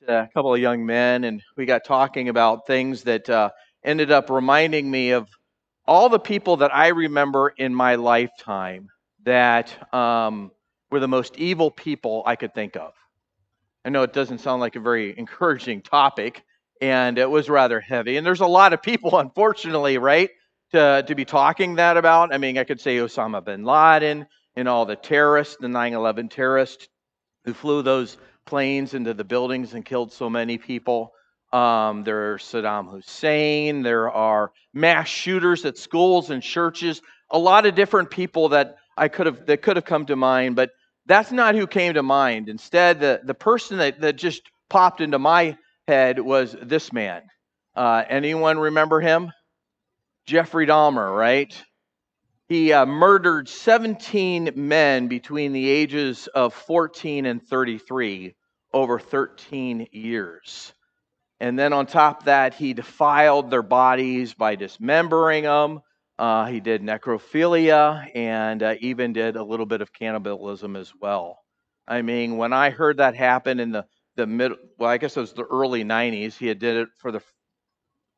A couple of young men, and we got talking about things that ended up reminding me of all the people that I remember in my lifetime that were the most evil people I could think of. I know it doesn't sound like a very encouraging topic, and it was rather heavy. And there's a lot of people, unfortunately, right, to be talking that about. I mean, I could say Osama bin Laden and all the terrorists, the 9/11 terrorists who flew those planes into the buildings and killed so many people. There's Saddam Hussein. There are mass shooters at schools and churches. A lot of different people that could have come to mind, but that's not who came to mind. Instead, the person that just popped into my head was this man. Anyone remember him? Jeffrey Dahmer, right? He murdered 17 men between the ages of 14 and 33 over 13 years. And then on top of that, he defiled their bodies by dismembering them. He did necrophilia and even did a little bit of cannibalism as well. I mean, when I heard that happen in the mid, well, I guess it was the early 90s, he had did it for the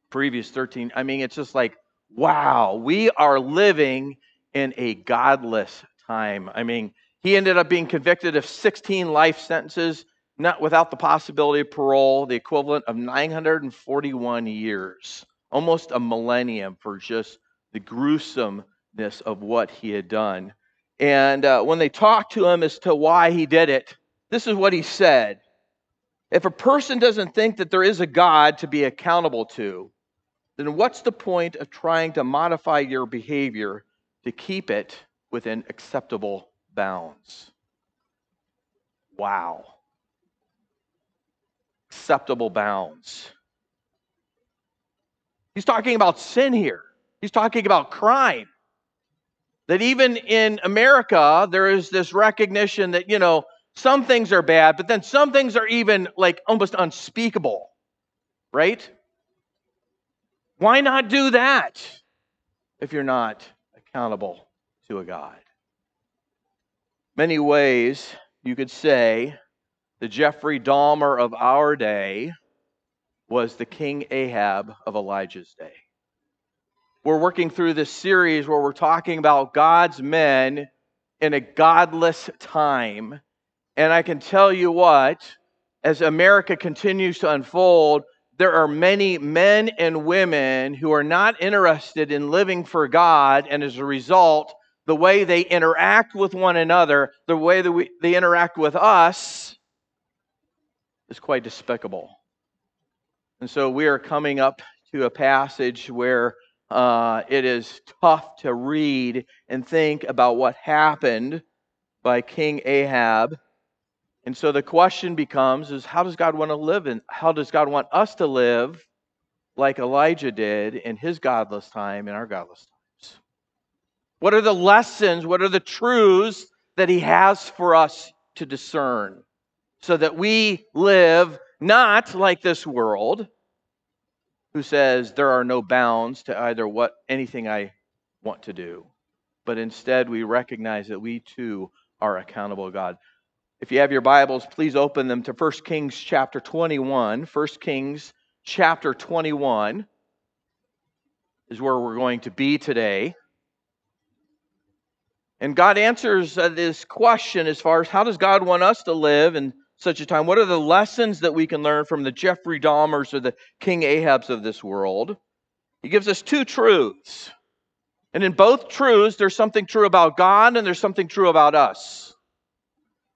previous 13. I mean, it's just like, wow, we are living in a godless time. I mean, he ended up being convicted of 16 life sentences, not without the possibility of parole, the equivalent of 941 years, almost a millennium for just the gruesomeness of what he had done. And when they talked to him as to why he did it, this is what he said. If a person doesn't think that there is a God to be accountable to, then what's the point of trying to modify your behavior to keep it within acceptable bounds? Wow. Acceptable bounds. He's talking about sin here. He's talking about crime. That even in America, there is this recognition that, some things are bad, but then some things are even like almost unspeakable, right? Why not do that if you're not accountable to a God? Many ways you could say the Jeffrey Dahmer of our day was the King Ahab of Elijah's day. We're working through this series where we're talking about God's men in a godless time. And I can tell you what, as America continues to unfold, there are many men and women who are not interested in living for God, and as a result, the way they interact with one another, the way that they interact with us is quite despicable. And so we are coming up to a passage where it is tough to read and think about what happened by King Ahab. And so the question becomes is how does God want to live and how does God want us to live like Elijah did in his godless time and our godless times? What are the lessons, what are the truths that he has for us to discern so that we live not like this world who says there are no bounds to either anything I want to do, but instead we recognize that we too are accountable to God. If you have your Bibles, please open them to 1 Kings chapter 21. 1 Kings chapter 21 is where we're going to be today. And God answers this question as far as how does God want us to live in such a time? What are the lessons that we can learn from the Jeffrey Dahmers or the King Ahabs of this world? He gives us two truths. And in both truths, there's something true about God and there's something true about us.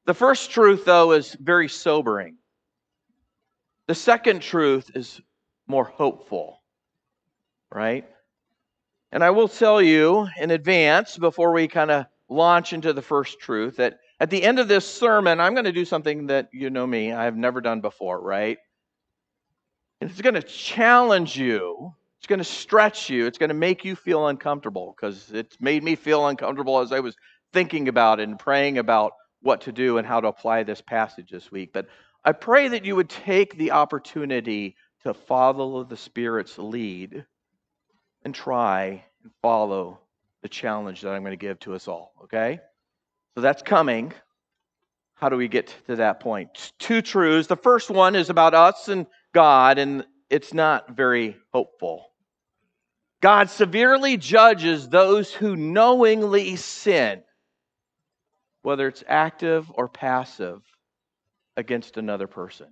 The first truth, though, is very sobering. The second truth is more hopeful, right? And I will tell you in advance, before we kind of launch into the first truth, that at the end of this sermon, I'm going to do something that you know me, I've never done before, right? And it's going to challenge you. It's going to stretch you. It's going to make you feel uncomfortable because it's made me feel uncomfortable as I was thinking about it and praying about what to do and how to apply this passage this week. But I pray that you would take the opportunity to follow the Spirit's lead and try and follow the challenge that I'm going to give to us all, okay? So that's coming. How do we get to that point? Two truths. The first one is about us and God, and it's not very hopeful. God severely judges those who knowingly sin, whether it's active or passive, against another person.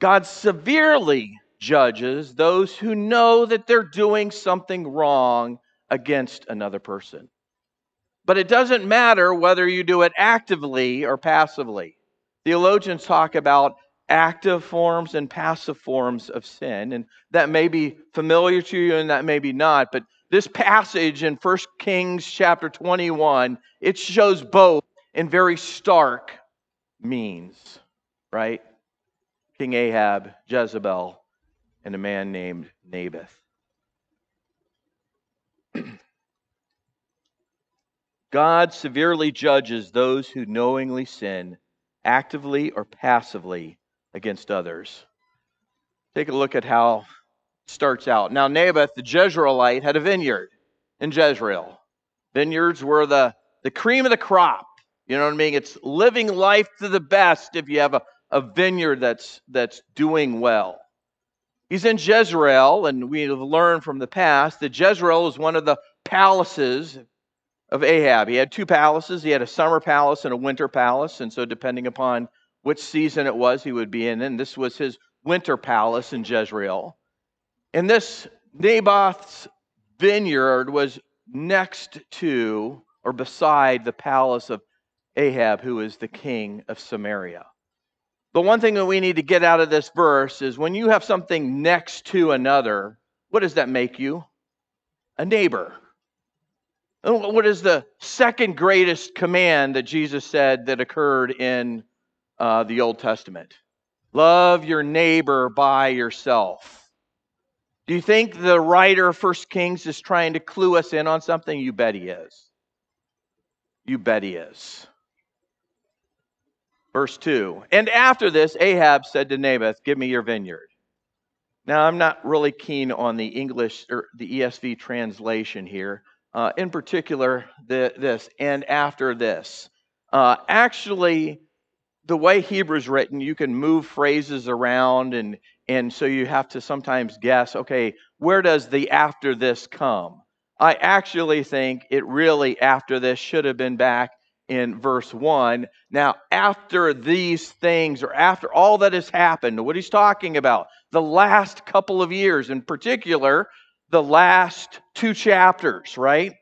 God severely judges those who know that they're doing something wrong against another person. But it doesn't matter whether you do it actively or passively. Theologians talk about active forms and passive forms of sin, and that may be familiar to you and that may be not, but this passage in 1 Kings chapter 21, it shows both in very stark means, right? King Ahab, Jezebel, and a man named Naboth. God severely judges those who knowingly sin, actively or passively, against others. Take a look at how it starts out. Now, Naboth, the Jezreelite, had a vineyard in Jezreel. Vineyards were the cream of the crop. You know what I mean? It's living life to the best if you have a vineyard that's doing well. He's in Jezreel, and we have learned from the past that Jezreel is one of the palaces of Ahab. He had two palaces. He had a summer palace and a winter palace. And so depending upon which season it was he would be in, and this was his winter palace in Jezreel. And this Naboth's vineyard was next to or beside the palace of Ahab, who is the king of Samaria. The one thing that we need to get out of this verse is when you have something next to another, what does that make you? A neighbor. What is the second greatest command that Jesus said that occurred in the Old Testament? Love your neighbor by yourself. Do you think the writer of 1 Kings is trying to clue us in on something? You bet he is. You bet he is. Verse 2. And after this, Ahab said to Naboth, give me your vineyard. Now, I'm not really keen on the English or the ESV translation here. In particular, this, and after this. Actually, the way Hebrew's written, you can move phrases around, and so you have to sometimes guess, okay, where does the after this come? I actually think it really, after this, should have been back in verse 1. Now, after these things, or after all that has happened, what he's talking about, the last couple of years, in particular, the last two chapters, right?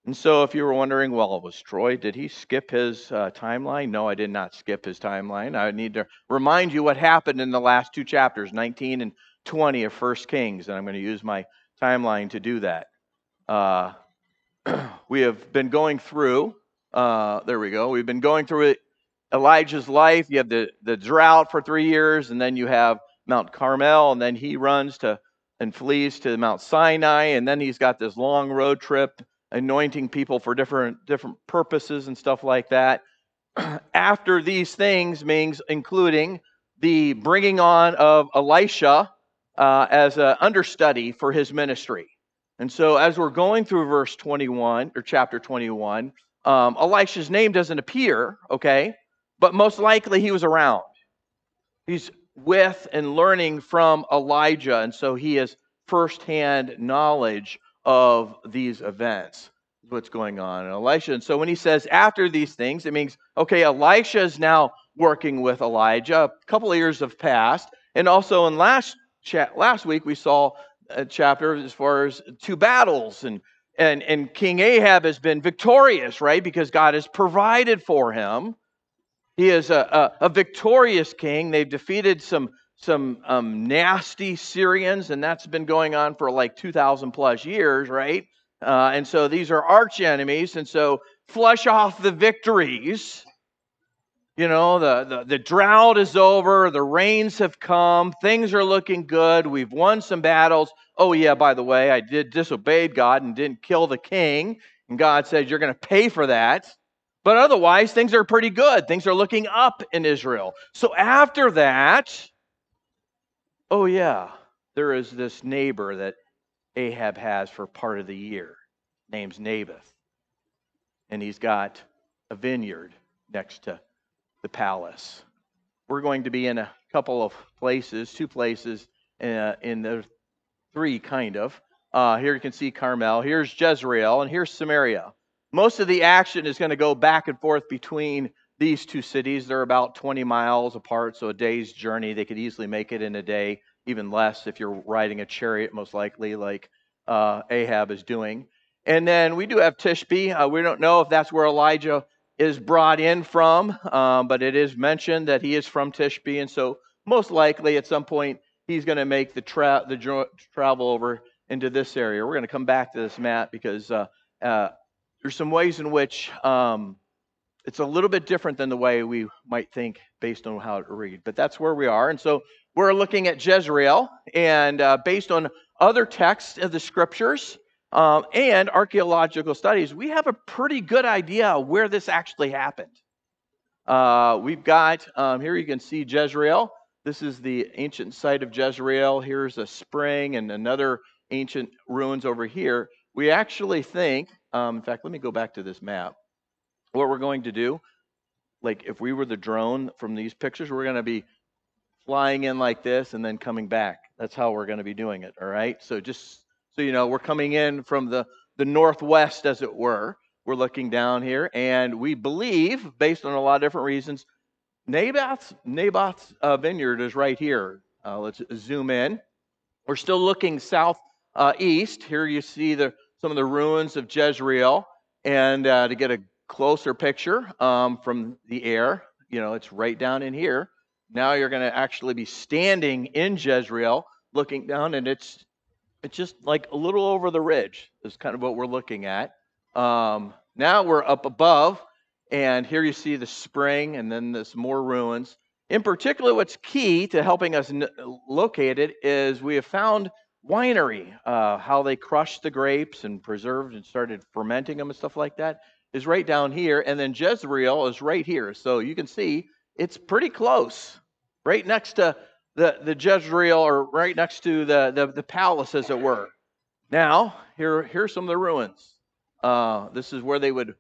And so if you were wondering, well, was Troy, did he skip his timeline? No, I did not skip his timeline. I need to remind you what happened in the last two chapters, 19 and 20 of 1 Kings, and I'm going to use my timeline to do that. We have been going through, we've been going through Elijah's life. You have the drought for 3 years, and then you have Mount Carmel, and then he runs to and flees to Mount Sinai, and then he's got this long road trip anointing people for different purposes and stuff like that. After these things means including the bringing on of Elisha as an understudy for his ministry. And so as we're going through verse 21 or chapter 21, Elisha's name doesn't appear, okay? But most likely he was around. He's with and learning from Elijah, and so he has firsthand knowledge of these events, what's going on in Elisha. And so when he says after these things, it means, okay, Elisha is now working with Elijah. A couple of years have passed. And also in last week, we saw a chapter as far as two battles. And King Ahab has been victorious, right? Because God has provided for him. He is a victorious king. They've defeated some nasty Syrians, and that's been going on for like 2,000 plus years, right? And so these are arch enemies, and so flush off the victories. You know, the drought is over, the rains have come, things are looking good, we've won some battles. Oh yeah, by the way, I did disobey God and didn't kill the king, and God said, you're going to pay for that. But otherwise, things are pretty good. Things are looking up in Israel. So after that, oh yeah, there is this neighbor that Ahab has for part of the year. Name's Naboth. And he's got a vineyard next to the palace. We're going to be in a couple of places, two places in the three, kind of. Here you can see Carmel. Here's Jezreel, and here's Samaria. Most of the action is going to go back and forth between these two cities. They're about 20 miles apart, so a day's journey. They could easily make it in a day, even less if you're riding a chariot, most likely, like Ahab is doing. And then we do have Tishbe. We don't know if that's where Elijah is brought in from, but it is mentioned that he is from Tishbe, and so most likely at some point he's going to make the travel over into this area. We're going to come back to this, Matt, because there's some ways in which it's a little bit different than the way we might think based on how it read. But that's where we are. And so we're looking at Jezreel, and based on other texts of the scriptures and archaeological studies, we have a pretty good idea where this actually happened. We've got, here you can see Jezreel. This is the ancient site of Jezreel. Here's a spring and another ancient ruins over here. We actually think, in fact, let me go back to this map. What we're going to do, like if we were the drone from these pictures, we're going to be flying in like this and then coming back. That's how we're going to be doing it, all right? So just so you know, we're coming in from the northwest, as it were. We're looking down here, and we believe, based on a lot of different reasons, Naboth's vineyard is right here. Let's zoom in. We're still looking southeast. Here you see some of the ruins of Jezreel, and to get a closer picture from the air, it's right down in here. Now you're going to actually be standing in Jezreel, looking down, and it's just like a little over the ridge is kind of what we're looking at. Now we're up above, and here you see the spring, and then there's more ruins. In particular, what's key to helping us locate it is we have found winery, how they crushed the grapes and preserved and started fermenting them and stuff like that is right down here. And then Jezreel is right here. So you can see it's pretty close, right next to the Jezreel, or right next to the palace, as it were. Now, here's some of the ruins. This is where they would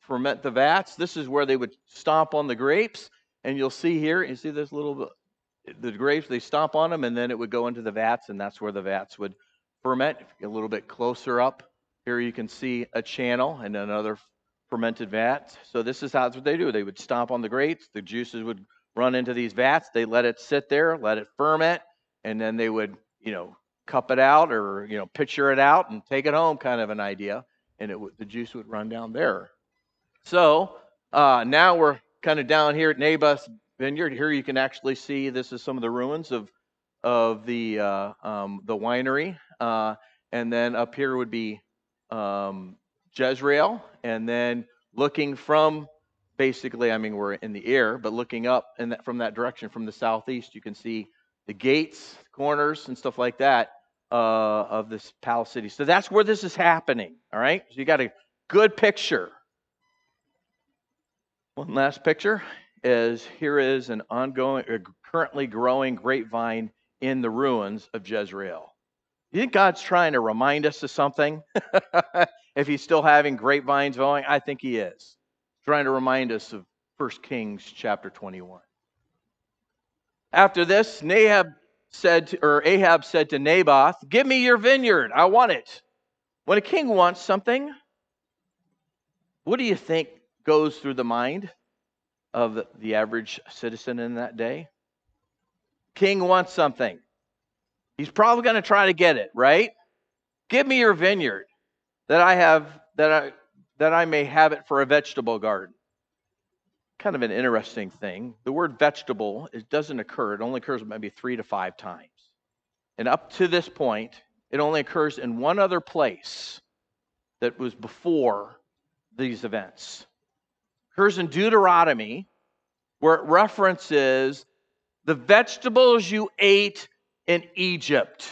ferment the vats. This is where they would stomp on the grapes. And you'll see here, you see this little, the grapes, they stomp on them, and then it would go into the vats, and that's where the vats would ferment. If you get a little bit closer up, here you can see a channel and another fermented vat. So this is that's what they do. They would stomp on the grapes. The juices would run into these vats. They let it sit there, let it ferment, and then they would, cup it out, or, pitcher it out and take it home, kind of an idea. And the juice would run down there. So now we're kind of down here at Naboth's vineyard. Here you can actually see this is some of the ruins of the winery, and then up here would be Jezreel, and then looking from basically, we're in the air, but looking up from that direction, from the southeast, you can see the gates, corners, and stuff like that of this palace city. So that's where this is happening. All right, so you got a good picture. One last picture is here is an currently growing grapevine in the ruins of Jezreel. You think God's trying to remind us of something? If he's still having grapevines going, I think he is. Trying to remind us of 1 Kings chapter 21. After this, Ahab said to Naboth, "Give me your vineyard. I want it." When a king wants something, what do you think goes through the mind of the average citizen in that day? King wants something. He's probably going to try to get it, right? Give me your vineyard that I may have it for a vegetable garden. Kind of an interesting thing. The word vegetable, it doesn't occur. It only occurs maybe 3 to 5 times. And up to this point, it only occurs in one other place that was before these events. It occurs in Deuteronomy, where it references the vegetables you ate in Egypt.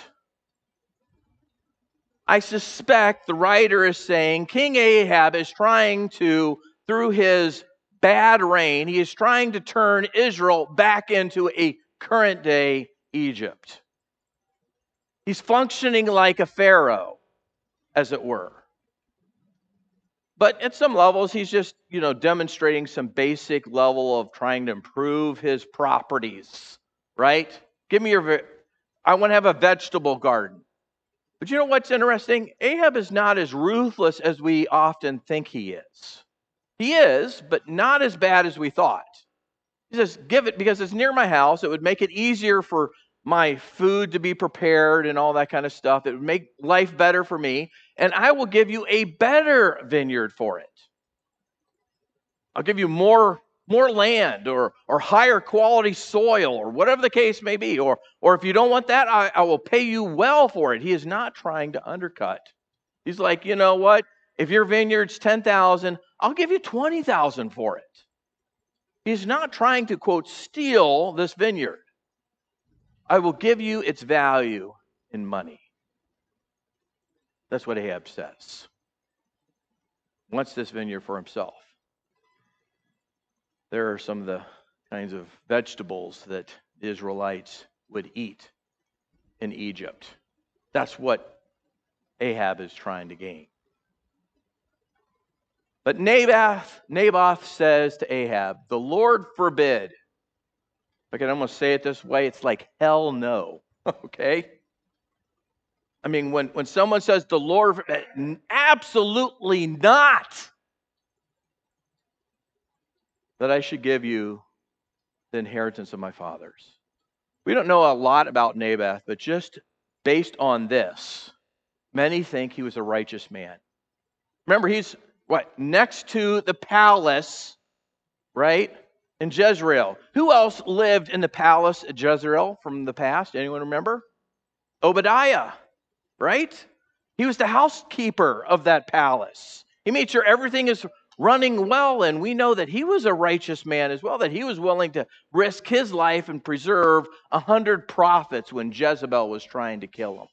I suspect the writer is saying King Ahab is trying to, through his bad reign, he is trying to turn Israel back into a current day Egypt. He's functioning like a pharaoh, as it were. But at some levels, he's just, demonstrating some basic level of trying to improve his properties, right? Give me I want to have a vegetable garden. But you know what's interesting? Ahab is not as ruthless as we often think he is. He is, but not as bad as we thought. He says, give it because it's near my house. It would make it easier for my food to be prepared and all that kind of stuff. It would make life better for me. And I will give you a better vineyard for it. I'll give you more land or higher quality soil or whatever the case may be. Or if you don't want that, I will pay you well for it. He is not trying to undercut. He's like, you know what? If your vineyard's 10,000, I'll give you 20,000 for it. He's not trying to, quote, steal this vineyard. I will give you its value in money. That's what Ahab says. He wants this vineyard for himself. There are some of the kinds of vegetables that the Israelites would eat in Egypt. That's what Ahab is trying to gain. But Naboth says to Ahab, the Lord forbid. I can almost say it this way, it's like hell no, okay? I mean, when someone says the Lord, absolutely not that I should give you the inheritance of my fathers. We don't know a lot about Naboth, but just based on this, many think he was a righteous man. Remember, he's next to the palace, right? In Jezreel. Who else lived in the palace at Jezreel from the past? Anyone remember? Obadiah, right? He was the housekeeper of that palace. He made sure everything is running well, and we know that he was a righteous man as well, that he was willing to risk his life and preserve 100 prophets when Jezebel was trying to kill him.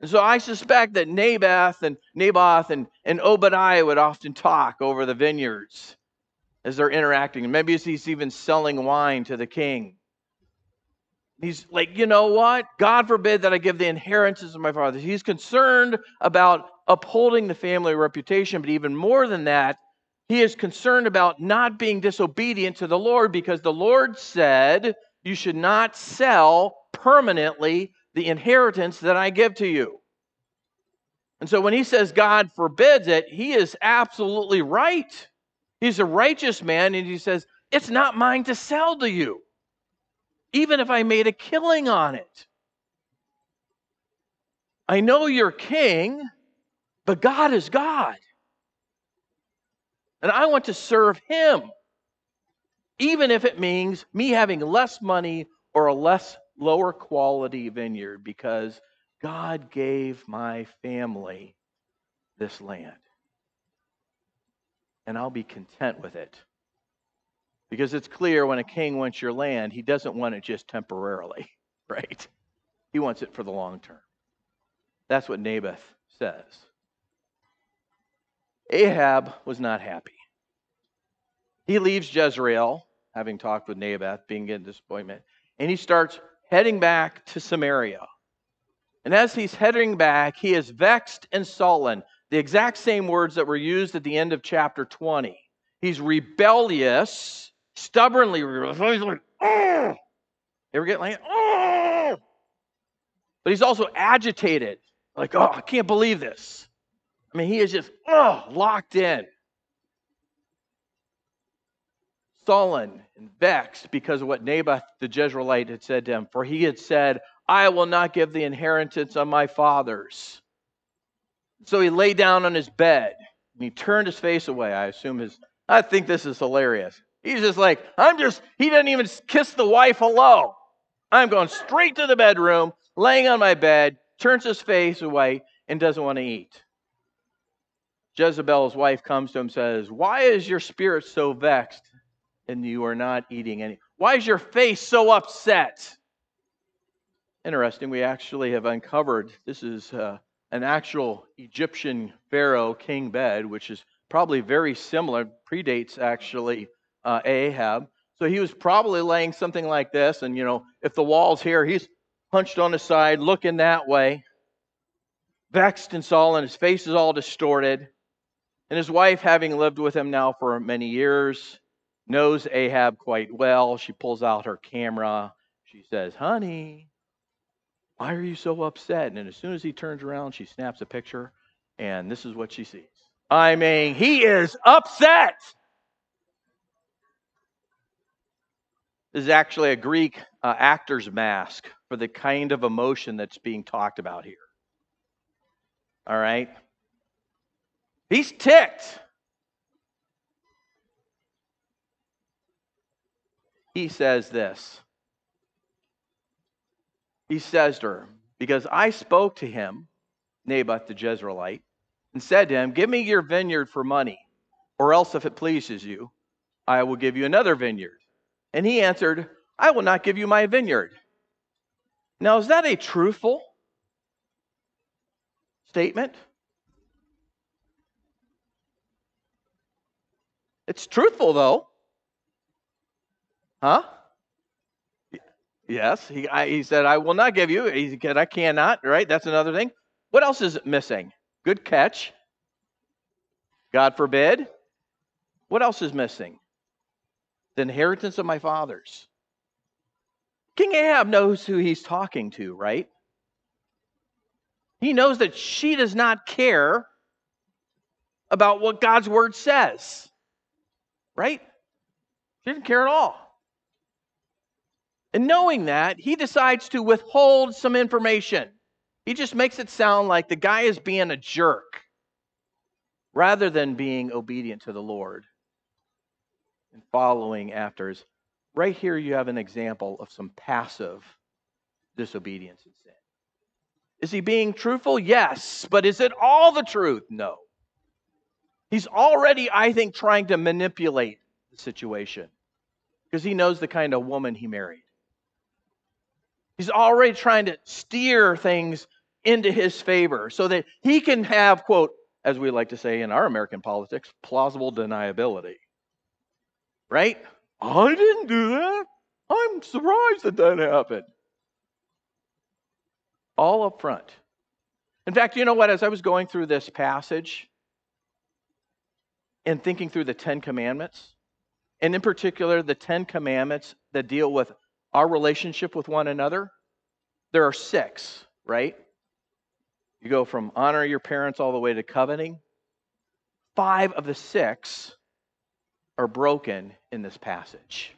And so I suspect that Naboth and Obadiah would often talk over the vineyards as they're interacting. And maybe he's even selling wine to the king. He's like, you know what? God forbid that I give the inheritance of my father. He's concerned about upholding the family reputation, but even more than that, he is concerned about not being disobedient to the Lord, because the Lord said you should not sell permanently the inheritance that I give to you. And so when he says God forbids it, he is absolutely right. He's a righteous man, and he says, it's not mine to sell to you, even if I made a killing on it. I know you're king, but God is God. And I want to serve him, even if it means me having less money or a lower quality vineyard, because God gave my family this land. And I'll be content with it. Because it's clear when a king wants your land, he doesn't want it just temporarily, right? He wants it for the long term. That's what Naboth says. Ahab was not happy. He leaves Jezreel, having talked with Naboth, being in disappointment, and he starts heading back to Samaria. And as he's heading back, he is vexed and sullen, the exact same words that were used at the end of chapter 20. He's rebellious, stubbornly rebellious. He's like, oh! You ever get like, oh! But he's also agitated, like, oh, I can't believe this. I mean, he is just, locked in. Sullen and vexed because of what Naboth the Jezreelite had said to him. For he had said, I will not give the inheritance of my fathers. So he lay down on his bed and he turned his face away. I think this is hilarious. He's just like, he doesn't even kiss the wife hello. I'm going straight to the bedroom, laying on my bed, turns his face away and doesn't want to eat. Jezebel's wife comes to him and says, why is your spirit so vexed and you are not eating any? Why is your face so upset? Interesting, we actually have uncovered this is an actual Egyptian pharaoh king bed, which is probably very similar, predates actually Ahab. So he was probably laying something like this, and if the wall's here, he's hunched on his side, looking that way, vexed and sullen, his face is all distorted. And his wife, having lived with him now for many years, knows Ahab quite well. She pulls out her camera. She says, "Honey, why are you so upset?" And as soon as he turns around, she snaps a picture, and this is what she sees. I mean, he is upset. This is actually a Greek actor's mask for the kind of emotion that's being talked about here. All right? He's ticked. He says this. He says to her, "Because I spoke to him, Naboth the Jezreelite, and said to him, 'Give me your vineyard for money, or else if it pleases you, I will give you another vineyard.' And he answered, 'I will not give you my vineyard.'" Now, is that a truthful statement? It's truthful, though. Huh? Yes. He said, "I will not give you." He said, "I cannot," right? That's another thing. What else is missing? Good catch. God forbid. What else is missing? The inheritance of my fathers. King Ahab knows who he's talking to, right? He knows that she does not care about what God's word says, right? She doesn't care at all. And knowing that, he decides to withhold some information. He just makes it sound like the guy is being a jerk rather than being obedient to the Lord and following after his. Right here, you have an example of some passive disobedience and sin. Is he being truthful? Yes. But is it all the truth? No. He's already, I think, trying to manipulate the situation because he knows the kind of woman he married. He's already trying to steer things into his favor so that he can have, quote, as we like to say in our American politics, plausible deniability. Right? I didn't do that. I'm surprised that happened. All up front. In fact, you know what? As I was going through this passage and thinking through the 10 Commandments, and in particular, the 10 Commandments that deal with our relationship with one another, there are 6, right? You go from honor your parents all the way to coveting. 5 of the 6 are broken in this passage.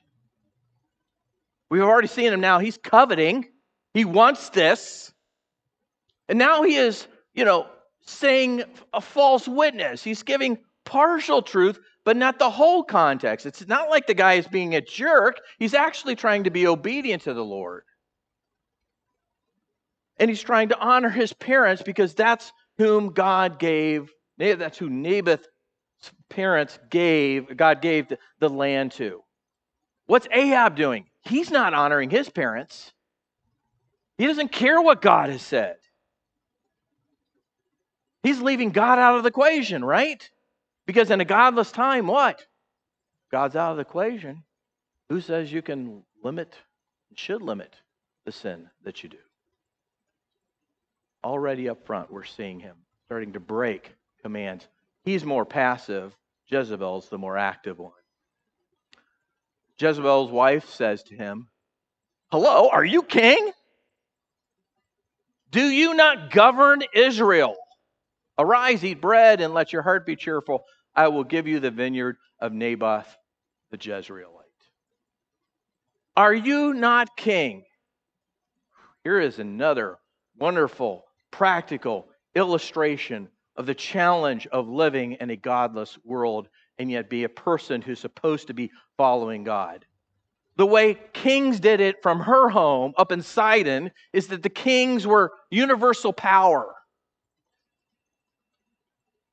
We've already seen him now. He's coveting. He wants this. And now he is, saying a false witness. He's giving partial truth, but not the whole context. It's not like the guy is being a jerk. He's actually trying to be obedient to the Lord. And he's trying to honor his parents because that's whom God gave. That's who Naboth's parents gave. God gave the land to. What's Ahab doing? He's not honoring his parents. He doesn't care what God has said. He's leaving God out of the equation, right? Because in a godless time, what? God's out of the equation. Who says you can limit, should limit the sin that you do? Already up front, we're seeing him starting to break commands. He's more passive. Jezebel's the more active one. Jezebel's wife says to him, "Hello, are you king? Do you not govern Israel? Arise, eat bread, and let your heart be cheerful. I will give you the vineyard of Naboth the Jezreelite." Are you not king? Here is another wonderful, practical illustration of the challenge of living in a godless world and yet be a person who's supposed to be following God. The way kings did it from her home up in Sidon is that the kings were universal power.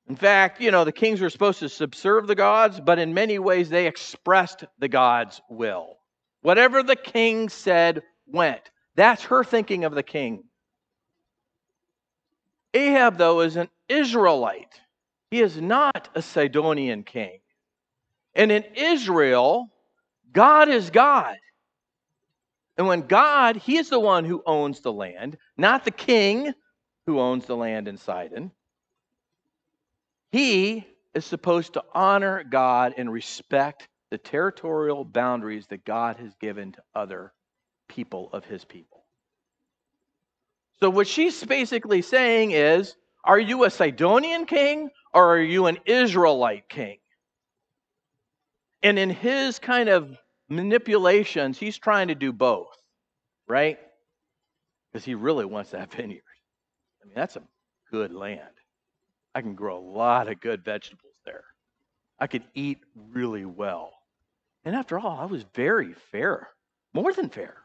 In fact, the kings were supposed to subserve the gods, but in many ways they expressed the God's will. Whatever the king said went. That's her thinking of the king. Ahab, though, is an Israelite. He is not a Sidonian king. And in Israel, God is God. And when God, he is the one who owns the land, not the king who owns the land in Sidon. He is supposed to honor God and respect the territorial boundaries that God has given to other people of his people. So what she's basically saying is, are you a Sidonian king or are you an Israelite king? And in his kind of manipulations, he's trying to do both, right? Because he really wants that vineyard. I mean, that's a good land. I can grow a lot of good vegetables there. I could eat really well. And after all, I was very fair, more than fair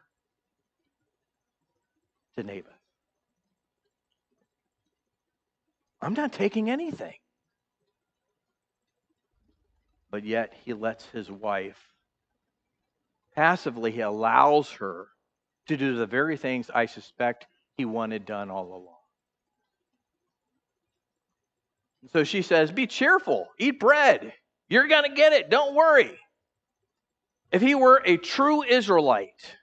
to Naboth. I'm not taking anything. But yet he lets his wife, passively, he allows her to do the very things I suspect he wanted done all along. So she says, be cheerful, eat bread. You're going to get it. Don't worry. If he were a true Israelite,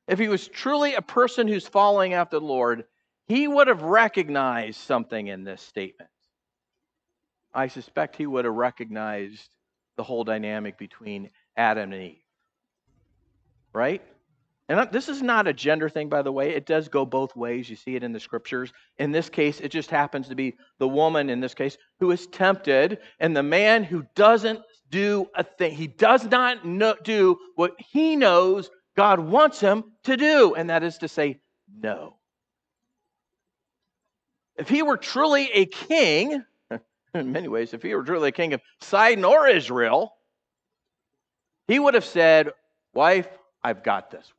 if he was truly a person who's following after the Lord, he would have recognized something in this statement. I suspect he would have recognized the whole dynamic between Adam and Eve. Right? And this is not a gender thing, by the way. It does go both ways. You see it in the scriptures. In this case, it just happens to be the woman, in this case, who is tempted, and the man who doesn't do a thing. He does not do what he knows God wants him to do, and that is to say no. If he were truly a king, in many ways, if he were truly a king of Sidon or Israel, he would have said, wife, I've got this.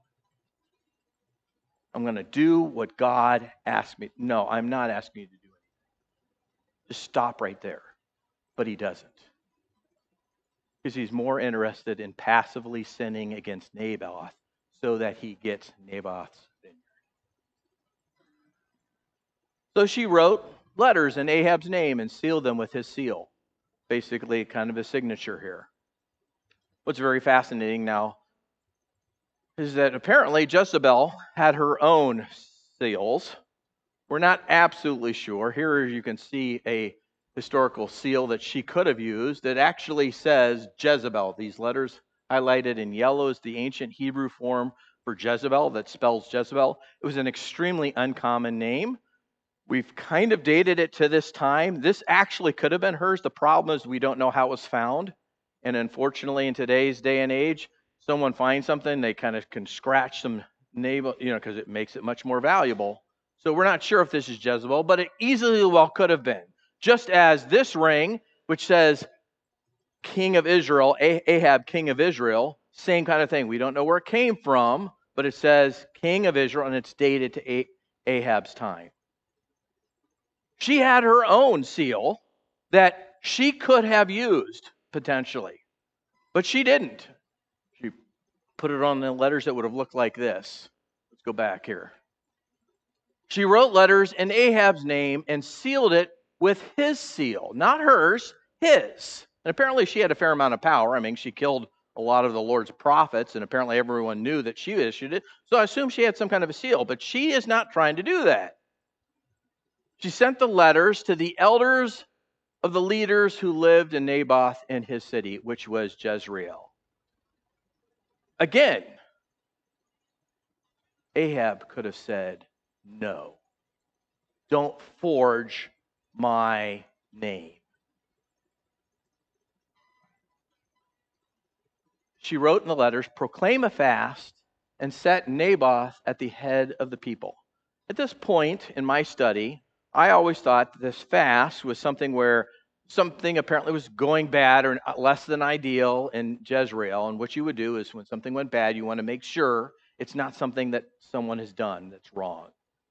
I'm going to do what God asked me. No, I'm not asking you to do anything. Just stop right there. But he doesn't. Because he's more interested in passively sinning against Naboth so that he gets Naboth's vineyard. So she wrote letters in Ahab's name and sealed them with his seal. Basically, kind of a signature here. What's very fascinating now is that apparently Jezebel had her own seals. We're not absolutely sure. Here you can see a historical seal that she could have used that actually says Jezebel. These letters highlighted in yellow is the ancient Hebrew form for Jezebel that spells Jezebel. It was an extremely uncommon name. We've kind of dated it to this time. This actually could have been hers. The problem is we don't know how it was found. And unfortunately, in today's day and age, someone finds something, they kind of can scratch some navel, because it makes it much more valuable. So we're not sure if this is Jezebel, but it easily well could have been. Just as this ring, which says King of Israel, Ahab, King of Israel, same kind of thing. We don't know where it came from, but it says King of Israel, and it's dated to Ahab's time. She had her own seal that she could have used, potentially, but she didn't. She put it on the letters that would have looked like this. Let's go back here. She wrote letters in Ahab's name and sealed it with his seal, not hers, his. And apparently she had a fair amount of power. I mean, she killed a lot of the Lord's prophets, and apparently everyone knew that she issued it. So I assume she had some kind of a seal, but she is not trying to do that. She sent the letters to the elders of the leaders who lived in Naboth and his city, which was Jezreel. Again, Ahab could have said, no, don't forge my name. She wrote in the letters, proclaim a fast and set Naboth at the head of the people. At this point in my study, I always thought that this fast was something where something apparently was going bad or less than ideal in Jezreel. And what you would do is when something went bad, you want to make sure it's not something that someone has done that's wrong.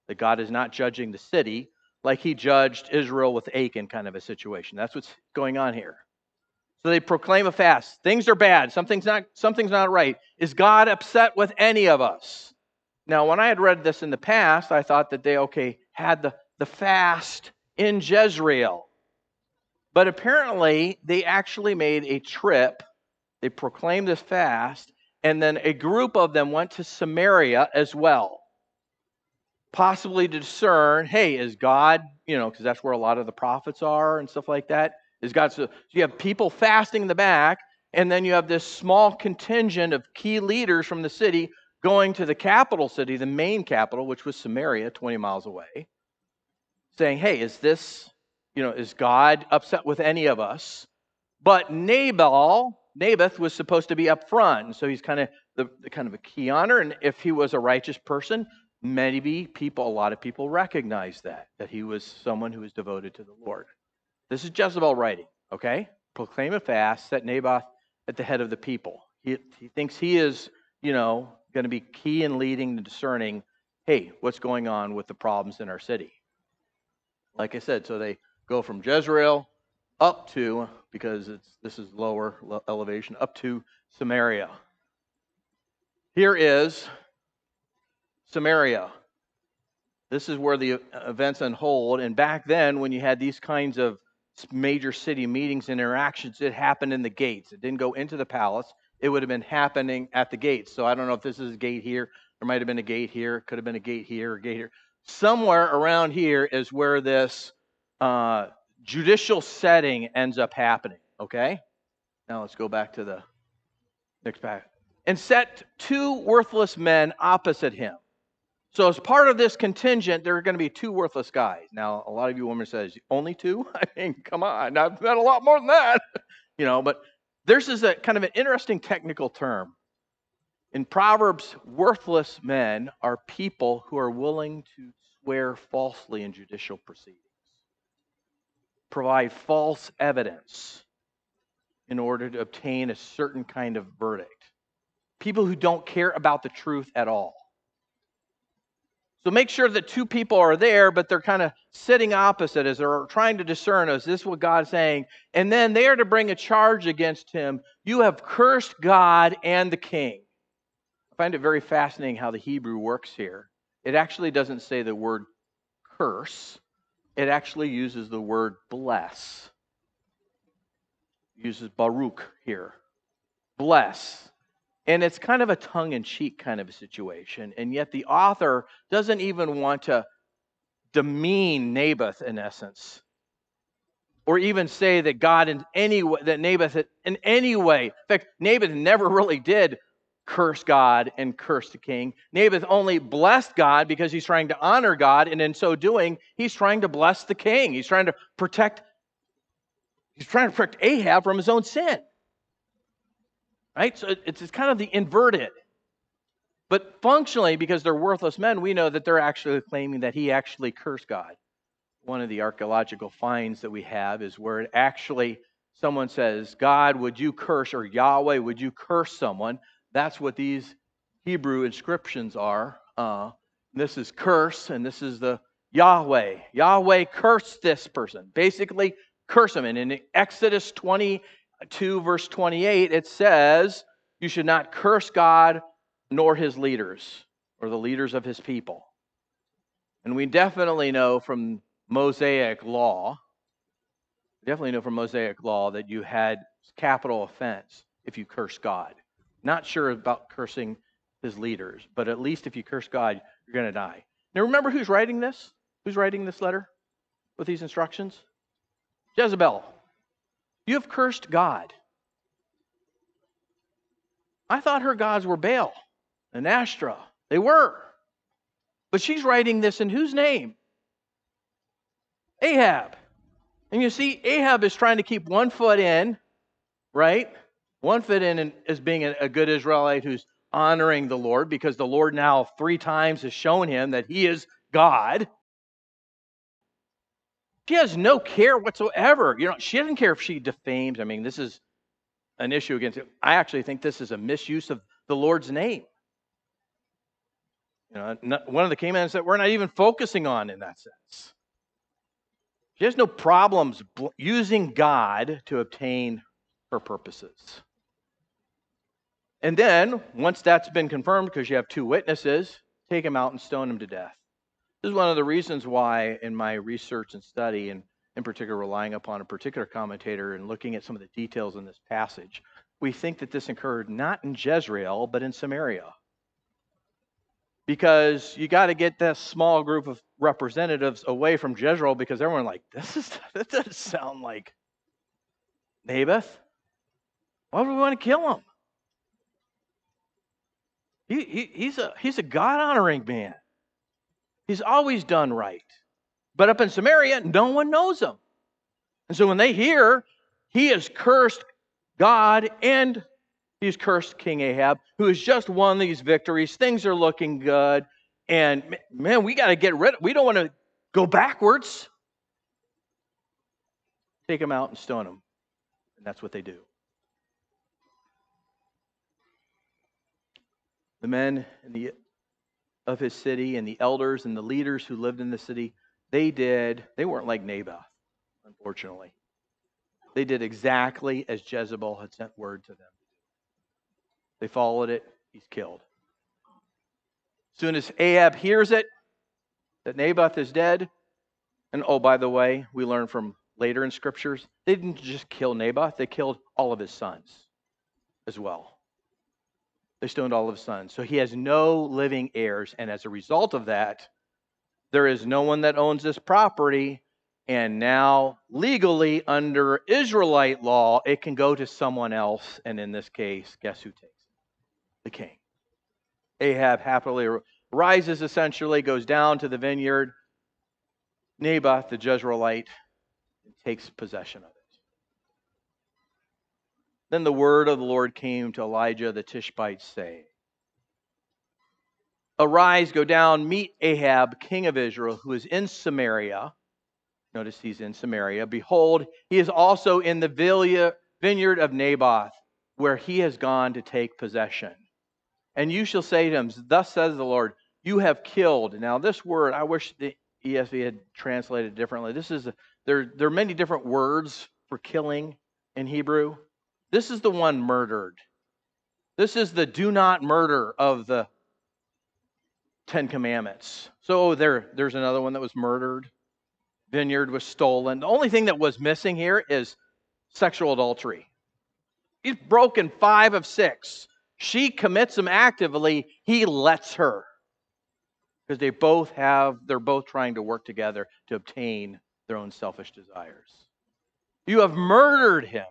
That God is not judging the city like he judged Israel with Achan, kind of a situation. That's what's going on here. So they proclaim a fast. Things are bad. Something's not right. Is God upset with any of us? Now, when I had read this in the past, I thought that they, had the fast in Jezreel. But apparently, they actually made a trip. They proclaimed this fast, and then a group of them went to Samaria as well. Possibly to discern, hey, is God, because that's where a lot of the prophets are and stuff like that. Is God? So you have people fasting in the back, and then you have this small contingent of key leaders from the city going to the capital city, the main capital, which was Samaria, 20 miles away, saying, "Hey, is God upset with any of us?" But Naboth was supposed to be up front, and so he's kind of the kind of a key honor. And if he was a righteous person, a lot of people recognized that he was someone who was devoted to the Lord. This is Jezebel writing, okay? Proclaim a fast, set Naboth at the head of the people. He thinks he is, going to be key in leading and discerning, hey, what's going on with the problems in our city? Like I said, so they go from Jezreel up to, because this is lower elevation, up to Samaria. Here is Samaria. This is where the events unfold. And back then, when you had these kinds of major city meetings and interactions, it happened in the gates. It didn't go into the palace. It would have been happening at the gates. So I don't know if this is a gate here. There might have been a gate here. It could have been a gate here or a gate here. Somewhere around here is where this judicial setting ends up happening. Okay? Now let's go back to the next page. And set two worthless men opposite him. So as part of this contingent, there are going to be two worthless guys. Now, a lot of you women says, only two? I mean, come on, I've met a lot more than that. But this is a kind of an interesting technical term. In Proverbs, worthless men are people who are willing to swear falsely in judicial proceedings, provide false evidence in order to obtain a certain kind of verdict. People who don't care about the truth at all. So make sure that two people are there, but they're kind of sitting opposite as they're trying to discern, is this what God's saying? And then they are to bring a charge against him. You have cursed God and the king. I find it very fascinating how the Hebrew works here. It actually doesn't say the word curse. It actually uses the word bless. It uses Baruch here. Bless. And it's kind of a tongue-in-cheek kind of a situation. And yet the author doesn't even want to demean Naboth in essence. Or even say that God in any way, that Naboth in any way. In fact, Naboth never really did curse God and curse the king. Naboth only blessed God because he's trying to honor God. And in so doing, he's trying to bless the king. He's trying to protect Ahab from his own sin. Right? So it's kind of the inverted. But functionally, because they're worthless men, we know that they're actually claiming that he actually cursed God. One of the archaeological finds that we have is where it actually, someone says, God, would you curse, or Yahweh, would you curse someone? That's what these Hebrew inscriptions are. This is curse, and this is the Yahweh. Yahweh cursed this person. Basically, curse him. And in Exodus 22, verse 28, it says, you should not curse God nor his leaders, or the leaders of his people. And we definitely know from Mosaic law that you had capital offense if you curse God. Not sure about cursing his leaders, but at least if you curse God, you're going to die. Now remember who's writing this? Who's writing this letter with these instructions? Jezebel. You have cursed God. I thought her gods were Baal and Ashtoreth. They were. But she's writing this in whose name? Ahab. And you see, Ahab is trying to keep one foot in, right? One foot in as being a good Israelite who's honoring the Lord, because the Lord now 3 times has shown him that he is God. She has no care whatsoever. She doesn't care if she defames. I mean, this is an issue against it. I actually think this is a misuse of the Lord's name. One of the key men that we're not even focusing on in that sense. She has no problems using God to obtain her purposes. And then, once that's been confirmed, because you have 2 witnesses, take him out and stone him to death. This is one of the reasons why in my research and study, and in particular relying upon a particular commentator and looking at some of the details in this passage, we think that this occurred not in Jezreel, but in Samaria. because you got to get that small group of representatives away from Jezreel, because everyone like, that doesn't sound like Naboth. Why would we want to kill him? He's a God-honoring man. He's always done right. But up in Samaria, no one knows him. And so when they hear he has cursed God and he's cursed King Ahab, who has just won these victories, things are looking good, and man, we got to get rid of, we don't want to go backwards. Take him out and stone him. And that's what they do. The men of his city and the elders and the leaders who lived in the city, they weren't like Naboth, unfortunately. They did exactly as Jezebel had sent word to them. They followed it. He's killed. As soon as Ahab hears it, that Naboth is dead, and oh, by the way, we learn from later in scriptures, they didn't just kill Naboth, they killed all of his sons as well. They stoned all of his sons. So he has no living heirs, and as a result of that, there is no one that owns this property. And now, legally, under Israelite law, it can go to someone else. And in this case, guess who takes it? The king. Ahab happily rises, essentially, goes down to the vineyard. Naboth, the Jezreelite, takes possession of it. Then the word of the Lord came to Elijah the Tishbite, saying, Arise, go down, meet Ahab, king of Israel, who is in Samaria. Notice he's in Samaria. Behold, he is also in the vineyard of Naboth, where he has gone to take possession. And you shall say to him, Thus says the Lord, you have killed. Now this word, I wish the ESV had translated differently. There are many different words for killing in Hebrew. This is the one murdered. This is the do not murder of the Ten Commandments. So there's another one that was murdered. Vineyard was stolen. The only thing that was missing here is sexual adultery. He's broken 5 of 6. She commits them actively. He lets her. Because they're both trying to work together to obtain their own selfish desires. You have murdered him.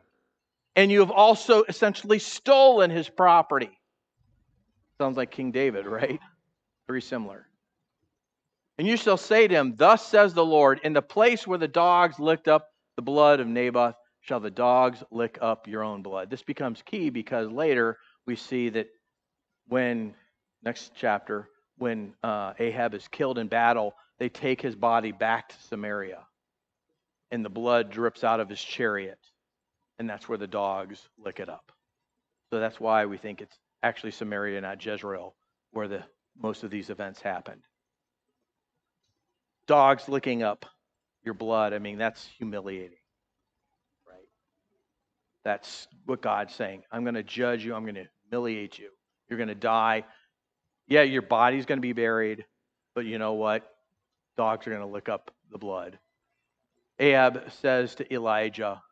And you have also essentially stolen his property. Sounds like King David, right? Very similar. And you shall say to him, Thus says the Lord, in the place where the dogs licked up the blood of Naboth, shall the dogs lick up your own blood. This becomes key because later we see that next chapter, when Ahab is killed in battle, they take his body back to Samaria. And the blood drips out of his chariot. And that's where the dogs lick it up. So that's why we think it's actually Samaria, not Jezreel, where most of these events happened. Dogs licking up your blood, I mean, that's humiliating, right? That's what God's saying. I'm going to judge you. I'm going to humiliate you. You're going to die. Yeah, your body's going to be buried, but you know what? Dogs are going to lick up the blood. Ahab says to Elijah,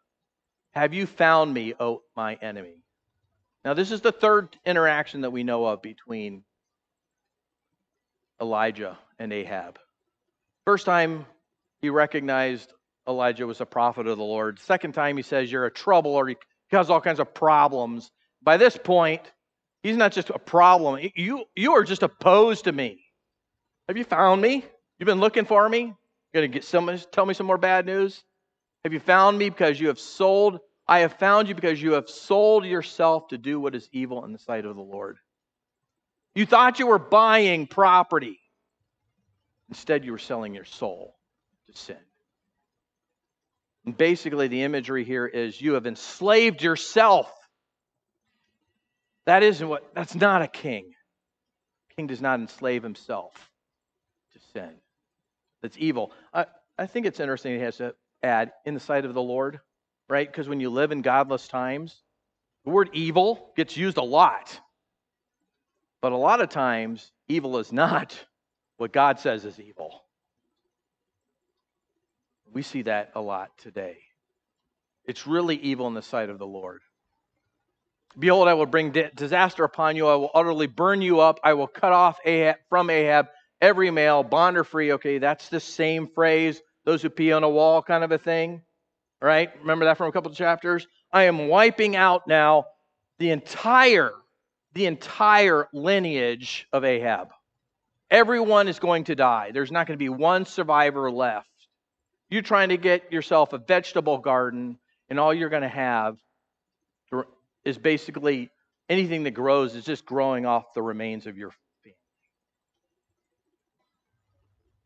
Have you found me, O my enemy? Now, this is the third interaction that we know of between Elijah and Ahab. First time, he recognized Elijah was a prophet of the Lord. Second time, he says, You're a trouble, or he caused all kinds of problems. By this point, he's not just a problem. You are just opposed to me. Have you found me? You've been looking for me? You're going to tell me some more bad news? Have you found me because you have sold? I have found you because you have sold yourself to do what is evil in the sight of the Lord. You thought you were buying property. Instead, you were selling your soul to sin. And basically, the imagery here is you have enslaved yourself. That's not a king. A king does not enslave himself to sin. That's evil. I think it's interesting he has to add, in the sight of the Lord, right? Because when you live in godless times, the word evil gets used a lot. But a lot of times, evil is not what God says is evil. We see that a lot today. It's really evil in the sight of the Lord. Behold, I will bring disaster upon you. I will utterly burn you up. I will cut off from Ahab every male, bond or free. Okay, that's the same phrase, those who pee on a wall kind of a thing, right? Remember that from a couple of chapters? I am wiping out now the entire lineage of Ahab. Everyone is going to die. There's not going to be one survivor left. You're trying to get yourself a vegetable garden, and all you're going to have is basically anything that grows is just growing off the remains of your family.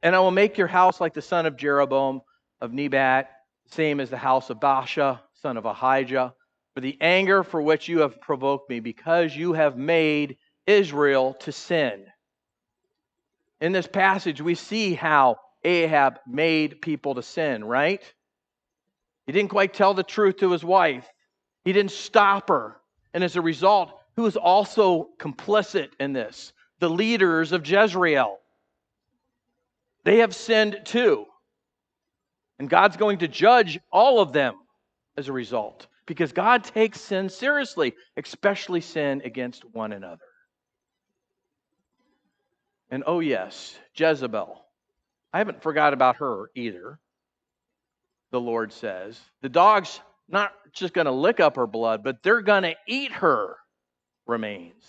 And I will make your house like the son of Jeroboam of Nebat, same as the house of Baasha, son of Ahijah, for the anger for which you have provoked me, because you have made Israel to sin. In this passage, we see how Ahab made people to sin, right? He didn't quite tell the truth to his wife. He didn't stop her. And as a result, who is also complicit in this? The leaders of Jezreel. They have sinned too. And God's going to judge all of them as a result, because God takes sin seriously, especially sin against one another. And oh yes, Jezebel. I haven't forgot about her either, the Lord says. The dogs not just going to lick up her blood, but they're going to eat her remains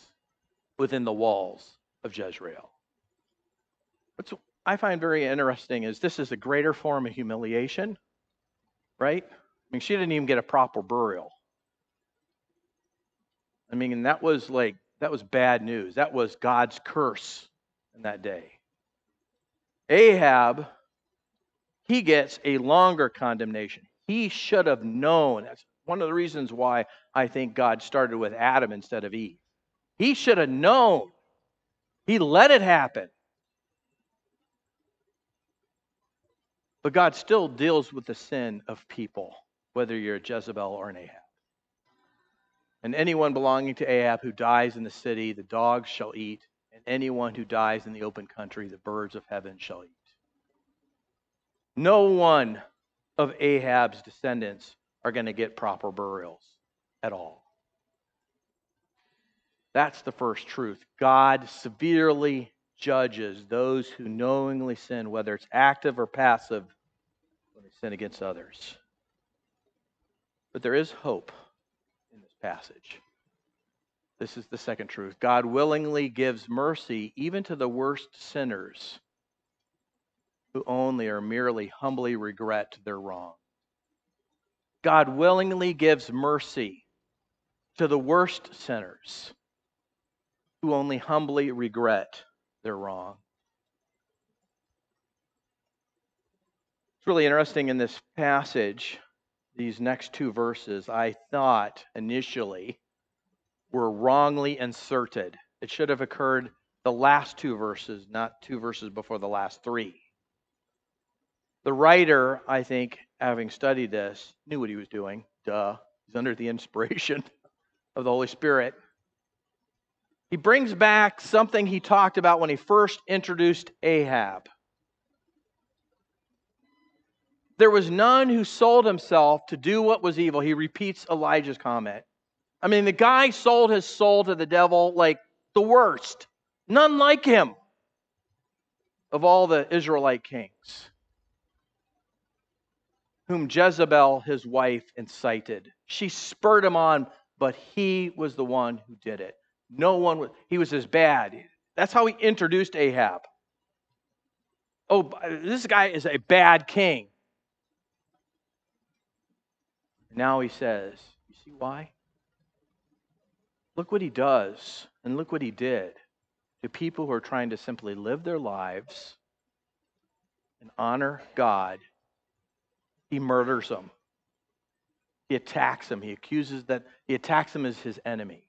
within the walls of Jezreel. What I find very interesting is this is a greater form of humiliation, right? I mean, she didn't even get a proper burial. I mean, and that was bad news. That was God's curse in that day. Ahab, he gets a longer condemnation. He should have known. That's one of the reasons why I think God started with Adam instead of Eve. He should have known. He let it happen. But God still deals with the sin of people, whether you're a Jezebel or an Ahab. And anyone belonging to Ahab who dies in the city, the dogs shall eat, and anyone who dies in the open country, the birds of heaven shall eat. No one of Ahab's descendants are going to get proper burials at all. That's the first truth. God severely judges those who knowingly sin, whether it's active or passive, when they sin against others. But there is hope in this passage. This is the second truth. God willingly gives mercy even to the worst sinners who only or merely humbly regret their wrong. God willingly gives mercy to the worst sinners who only humbly regret their wrong. It's really interesting in this passage, these next two verses, I thought initially were wrongly inserted. It should have occurred the last two verses, not two verses before the last three. The writer, I think, having studied this, knew what he was doing. Duh. He's under the inspiration of the Holy Spirit. He brings back something he talked about when he first introduced Ahab. There was none who sold himself to do what was evil. He repeats Elijah's comment. I mean, the guy sold his soul to the devil like the worst. None like him of all the Israelite kings, whom Jezebel, his wife, incited. She spurred him on, but he was the one who did it. He was as bad. That's how he introduced Ahab. Oh, this guy is a bad king. Now he says, you see why? Look what he does, and look what he did to people who are trying to simply live their lives and honor God. He murders them. He attacks them. He attacks them as his enemy.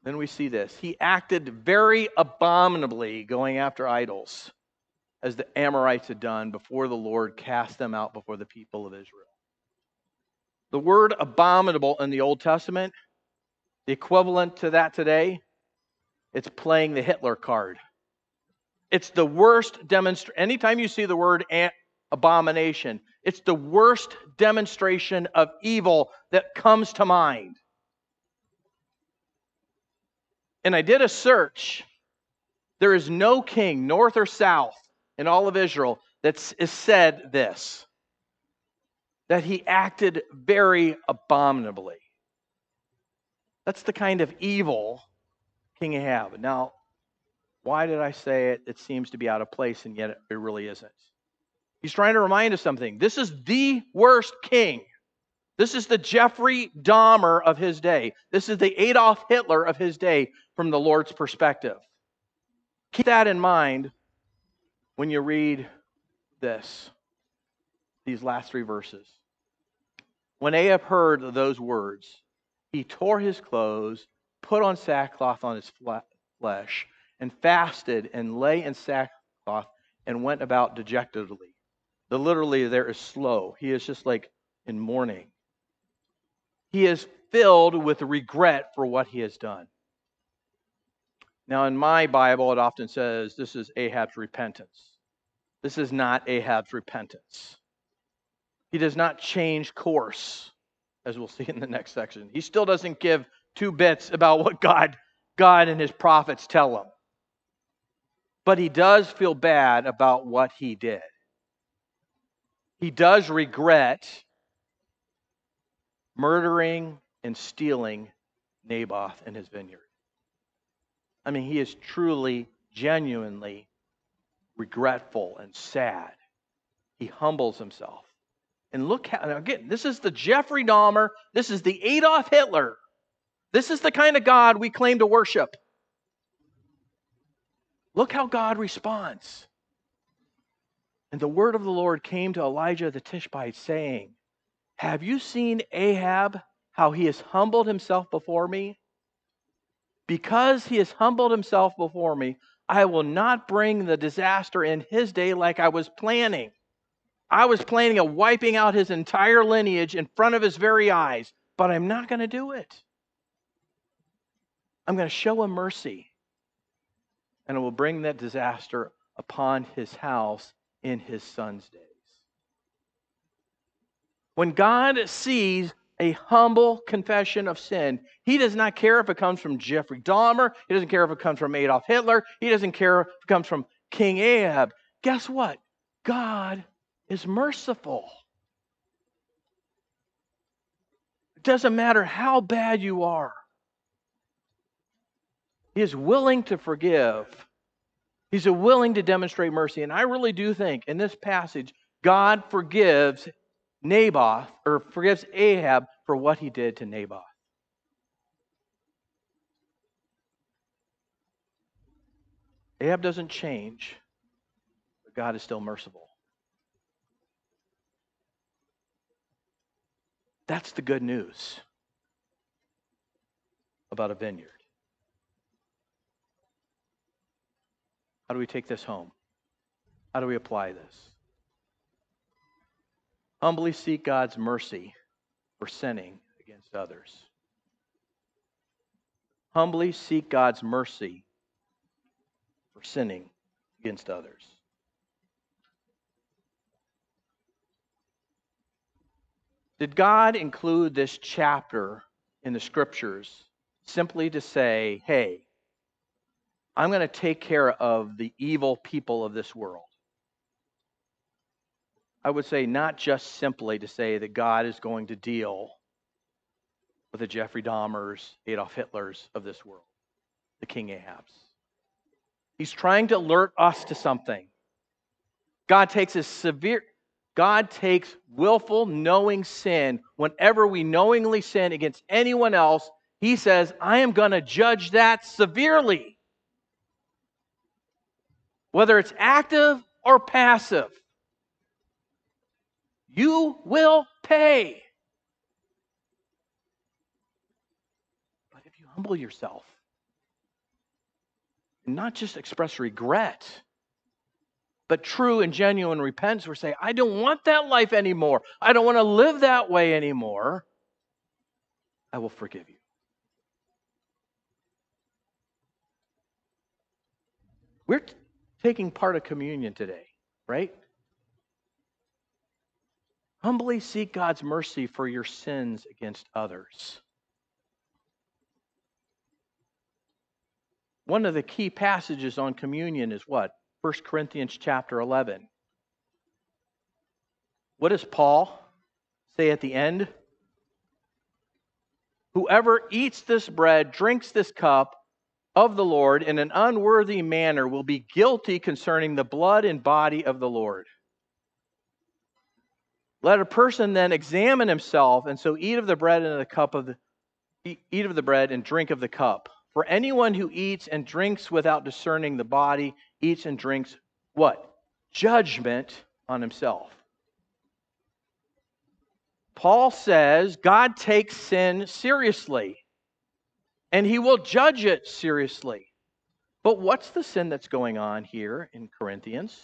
Then we see this. He acted very abominably going after idols, as the Amorites had done before the Lord cast them out before the people of Israel. The word abominable in the Old Testament, the equivalent to that today, it's playing the Hitler card. It's the worst demonstration. Anytime you see the word abomination, it's the worst demonstration of evil that comes to mind. And I did a search. There is no king, north or south, in all of Israel that is said this, that he acted very abominably. That's the kind of evil King Ahab. Now, why did I say it? It seems to be out of place, and yet it really isn't. He's trying to remind us something. This is the worst king. This is the Jeffrey Dahmer of his day. This is the Adolf Hitler of his day from the Lord's perspective. Keep that in mind when you read these last 3 verses. When Ahab heard those words, he tore his clothes, put on sackcloth on his flesh, and fasted and lay in sackcloth and went about dejectedly. The literally there is slow. He is just like in mourning. He is filled with regret for what he has done. Now, in my Bible, it often says this is Ahab's repentance. This is not Ahab's repentance. He does not change course, as we'll see in the next section. He still doesn't give 2 bits about what God and his prophets tell him. But he does feel bad about what he did. He does regret murdering and stealing Naboth and his vineyard. I mean, he is truly, genuinely regretful and sad. He humbles himself. And look how, again, this is the Jeffrey Dahmer. This is the Adolf Hitler. This is the kind of God we claim to worship. Look how God responds. And the word of the Lord came to Elijah the Tishbite, saying, have you seen Ahab, how he has humbled himself before me? Because he has humbled himself before me, I will not bring the disaster in his day like I was planning. I was planning on wiping out his entire lineage in front of his very eyes, but I'm not going to do it. I'm going to show him mercy, and it will bring that disaster upon his house in his son's days. When God sees a humble confession of sin, he does not care if it comes from Jeffrey Dahmer. He doesn't care if it comes from Adolf Hitler. He doesn't care if it comes from King Ahab. Guess what? God is merciful. It doesn't matter how bad you are. He is willing to forgive. He's willing to demonstrate mercy. And I really do think in this passage, God forgives Naboth, or forgives Ahab for what he did to Naboth. Ahab doesn't change, but God is still merciful. That's the good news about a vineyard. How do we take this home? How do we apply this? Humbly seek God's mercy for sinning against others. Humbly seek God's mercy for sinning against others. Did God include this chapter in the scriptures simply to say, hey, I'm going to take care of the evil people of this world? I would say not just simply to say that God is going to deal with the Jeffrey Dahmers, Adolf Hitlers of this world, the King Ahabs. He's trying to alert us to something. God takes willful, knowing sin. Whenever we knowingly sin against anyone else, he says, I am going to judge that severely. Whether it's active or passive, you will pay. But if you humble yourself and not just express regret, but true and genuine repentance, we're saying, I don't want that life anymore. I don't want to live that way anymore. I will forgive you. We're taking part of communion today, right? Humbly seek God's mercy for your sins against others. One of the key passages on communion is what? 1 Corinthians chapter 11. What does Paul say at the end? Whoever eats this bread, drinks this cup of the Lord in an unworthy manner will be guilty concerning the blood and body of the Lord. Let a person then examine himself, and so eat of the bread and eat of the bread and drink of the cup. For anyone who eats and drinks without discerning the body eats and drinks what? Judgment on himself. Paul says God takes sin seriously, and he will judge it seriously. But what's the sin that's going on here in Corinthians?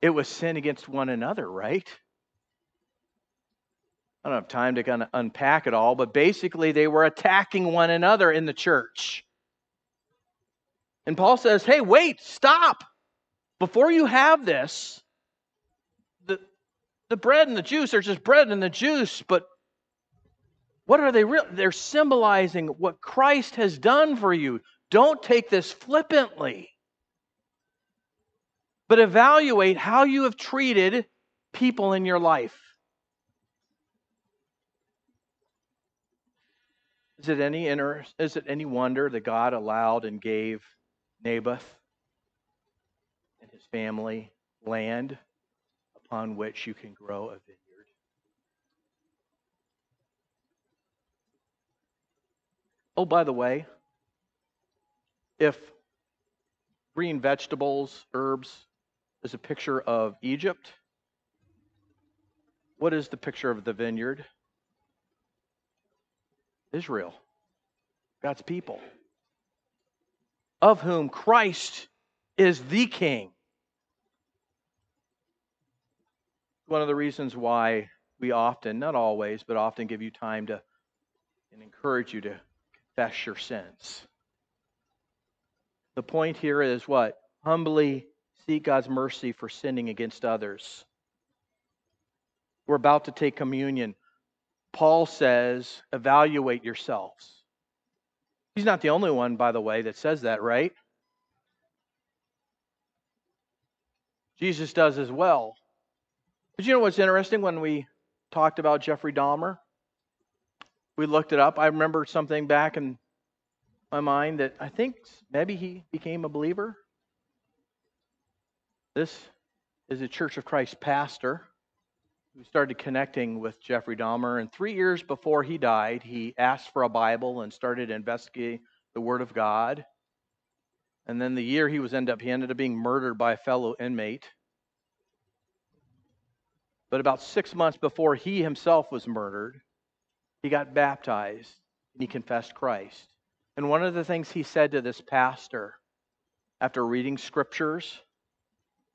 It was sin against one another, right? I don't have time to kind of unpack it all, but basically they were attacking one another in the church. And Paul says, hey, wait, stop. Before you have this, the bread and the juice are just bread and the juice, but what are they real? They're symbolizing what Christ has done for you. Don't take this flippantly, but evaluate how you have treated people in your life. Is it any wonder that God allowed and gave Naboth and his family land upon which you can grow a vineyard? Oh, by the way, if green vegetables, herbs, is a picture of Egypt, what is the picture of the vineyard? Israel, God's people, of whom Christ is the King. One of the reasons why we often, not always, but often give you time to and encourage you to confess your sins. The point here is what? Humbly seek God's mercy for sinning against others. We're about to take communion. Paul says, evaluate yourselves. He's not the only one, by the way, that says that, right? Jesus does as well. But you know what's interesting? When we talked about Jeffrey Dahmer, we looked it up. I remember something back in my mind that I think maybe he became a believer. This is a Church of Christ pastor who started connecting with Jeffrey Dahmer. And 3 years before he died, he asked for a Bible and started investigating the Word of God. And then the year he ended up being murdered by a fellow inmate. But about 6 months before he himself was murdered, he got baptized and he confessed Christ. And one of the things he said to this pastor, after reading scriptures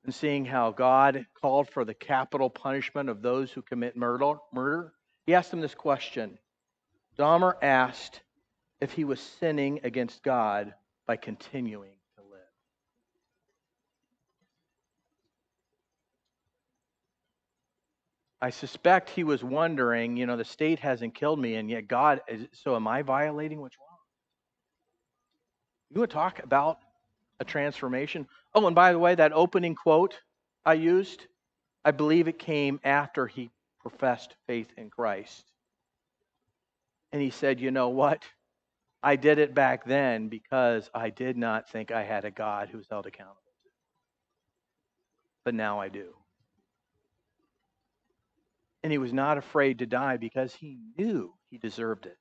and seeing how God called for the capital punishment of those who commit murder, he asked him this question. Dahmer asked if he was sinning against God by continuing to live. I suspect he was wondering, the state hasn't killed me, and yet God, so am I violating what's wrong? You want to talk about a transformation? Oh, and by the way, that opening quote I used, I believe it came after he professed faith in Christ. And he said, you know what? I did it back then because I did not think I had a God who was held accountable. But now I do. And he was not afraid to die because he knew he deserved it.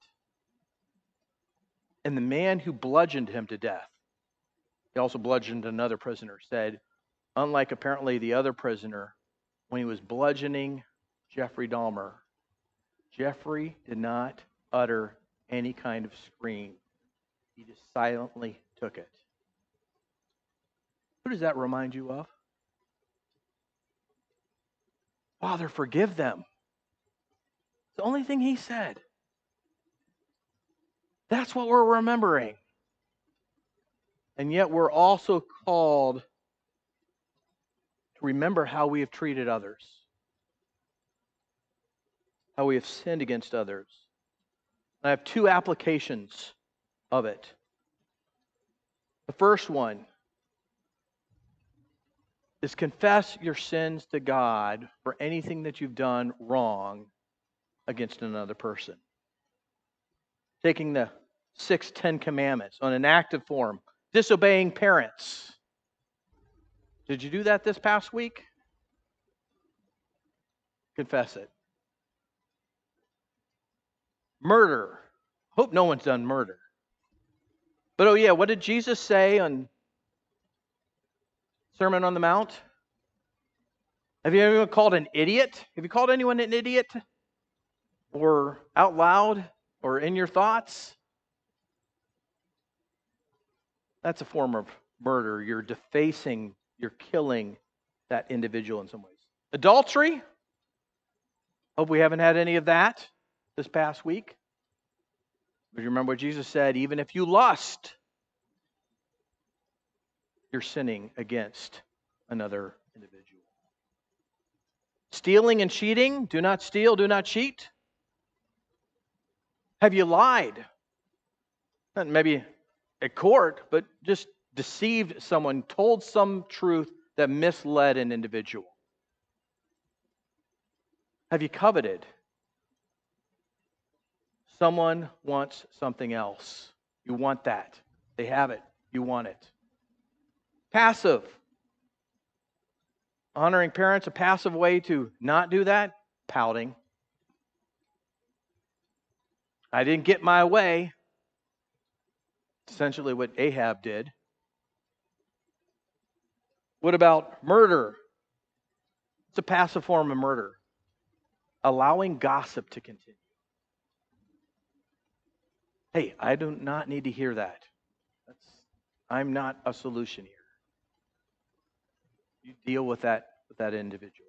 And the man who bludgeoned him to death, he also bludgeoned another prisoner, said, unlike apparently the other prisoner, when he was bludgeoning Jeffrey Dahmer, Jeffrey did not utter any kind of scream. He just silently took it. Who does that remind you of? Father, forgive them. It's the only thing he said. That's what we're remembering. And yet we're also called to remember how we have treated others, how we have sinned against others. I have two applications of it. The first one is confess your sins to God for anything that you've done wrong against another person. Taking the 6 Commandments on an active form, disobeying parents. Did you do that this past week? Confess it. Murder. Hope no one's done murder. But oh yeah, what did Jesus say on Sermon on the Mount? Have you ever called an idiot? Have you called anyone an idiot? Or out loud? Or in your thoughts? That's a form of murder. You're defacing, you're killing that individual in some ways. Adultery? Hope we haven't had any of that this past week. But you remember what Jesus said, even if you lust, you're sinning against another individual. Stealing and cheating, do not steal, do not cheat. Have you lied? Not maybe at court, but just deceived someone, told some truth that misled an individual. Have you coveted? Someone wants something else. You want that. They have it. You want it. Passive. Honoring parents, a passive way to not do that? Pouting. I didn't get my way. Essentially what Ahab did. What about murder? It's a passive form of murder. Allowing gossip to continue. Hey, I do not need to hear that. I'm not a solution here. You deal with that individual.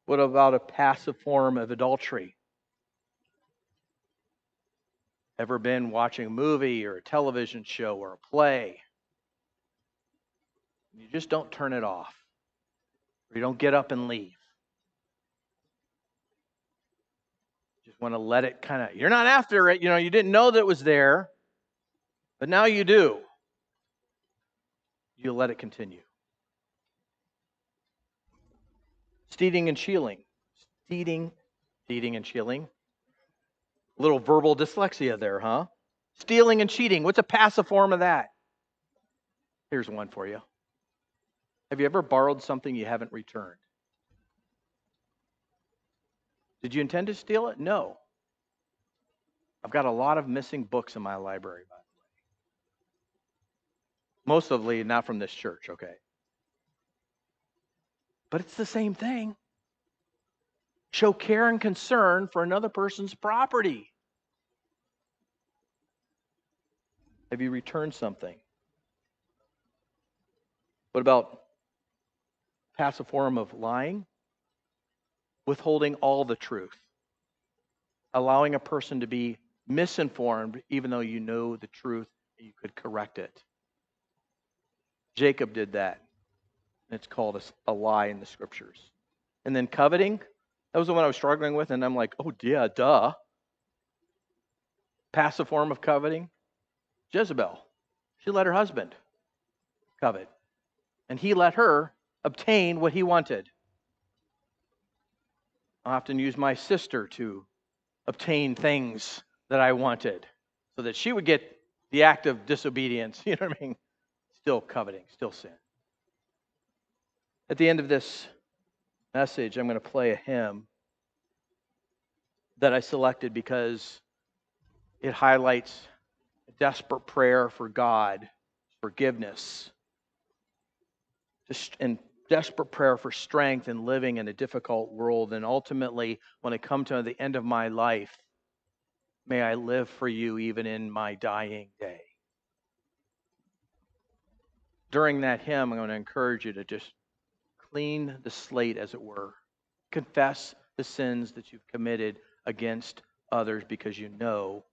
What about a passive form of adultery? Ever been watching a movie or a television show or a play? You just don't turn it off. Or you don't get up and leave. You just want to let it you're not after it. You didn't know that it was there, but now you do. You let it continue. Stealing and chilling. Stealing and chilling. A little verbal dyslexia there, huh? Stealing and cheating. What's a passive form of that? Here's one for you. Have you ever borrowed something you haven't returned? Did you intend to steal it? No. I've got a lot of missing books in my library, by the way. Mostly not from this church, okay? But it's the same thing. Show care and concern for another person's property. Have you returned something? What about passive form of lying? Withholding all the truth. Allowing a person to be misinformed even though you know the truth and you could correct it. Jacob did that. It's called a lie in the scriptures. And then coveting, that was the one I was struggling with, and I'm like, oh yeah, duh. Passive form of coveting. Jezebel, she let her husband covet. And he let her obtain what he wanted. I often use my sister to obtain things that I wanted so that she would get the act of disobedience. You know what I mean? Still coveting, still sin. At the end of this message, I'm going to play a hymn that I selected because it highlights a desperate prayer for God, forgiveness, and desperate prayer for strength in living in a difficult world. And ultimately, when I come to the end of my life, may I live for you even in my dying day. During that hymn, I'm going to encourage you to just clean the slate, as it were. Confess the sins that you've committed against others because you know.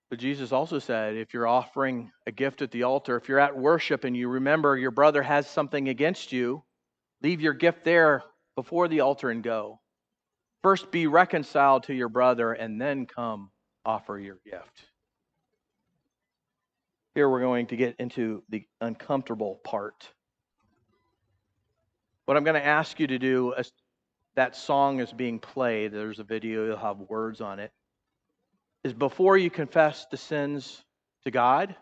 But Jesus also said, if you're offering a gift at the altar, if you're at worship and you remember your brother has something against you, leave your gift there before the altar and go. First be reconciled to your brother and then come offer your gift. Here we're going to get into the uncomfortable part. What I'm going to ask you to do, as that song is being played, there's a video, you'll have words on it, is before you confess the sins to God,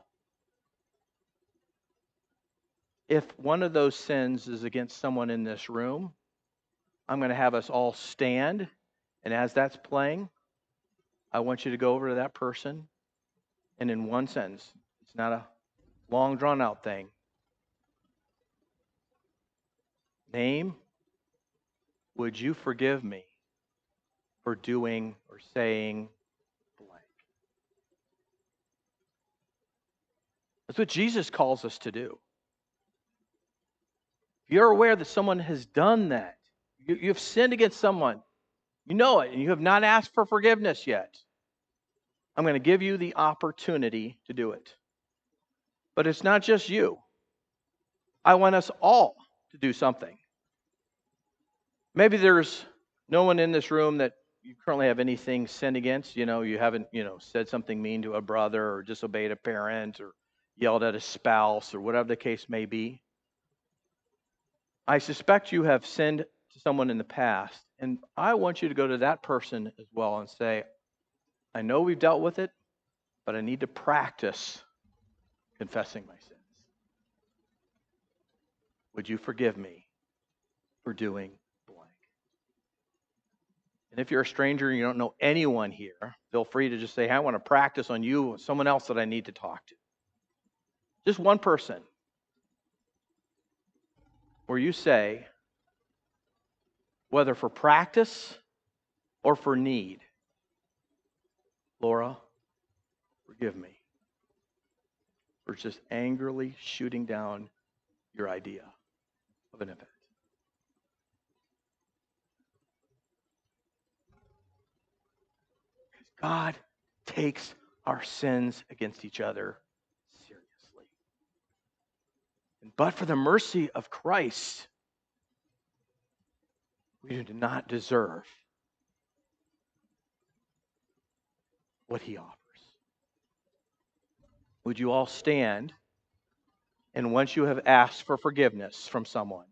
if one of those sins is against someone in this room, I'm going to have us all stand, and as that's playing, I want you to go over to that person, and in one sentence, it's not a long drawn out thing. Name, would you forgive me for doing or saying blank? That's what Jesus calls us to do. If you're aware that someone has done that, you've sinned against someone, you know it, and you have not asked for forgiveness yet, I'm going to give you the opportunity to do it. But it's not just you. I want us all to do something. Maybe there's no one in this room that you currently have anything sinned against. You haven't, said something mean to a brother or disobeyed a parent or yelled at a spouse or whatever the case may be. I suspect you have sinned to someone in the past, and I want you to go to that person as well and say, I know we've dealt with it, but I need to practice confessing my sins. Would you forgive me for doing blank? And if you're a stranger and you don't know anyone here, feel free to just say, hey, I want to practice on you or someone else that I need to talk to. Just one person. Where you say, whether for practice or for need, Laura, forgive me for just angrily shooting down your idea of an event. Because God takes our sins against each other seriously. But for the mercy of Christ, we do not deserve what he offers. Would you all stand? And once you have asked for forgiveness from someone,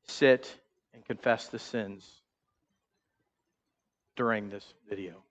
sit and confess the sins during this video.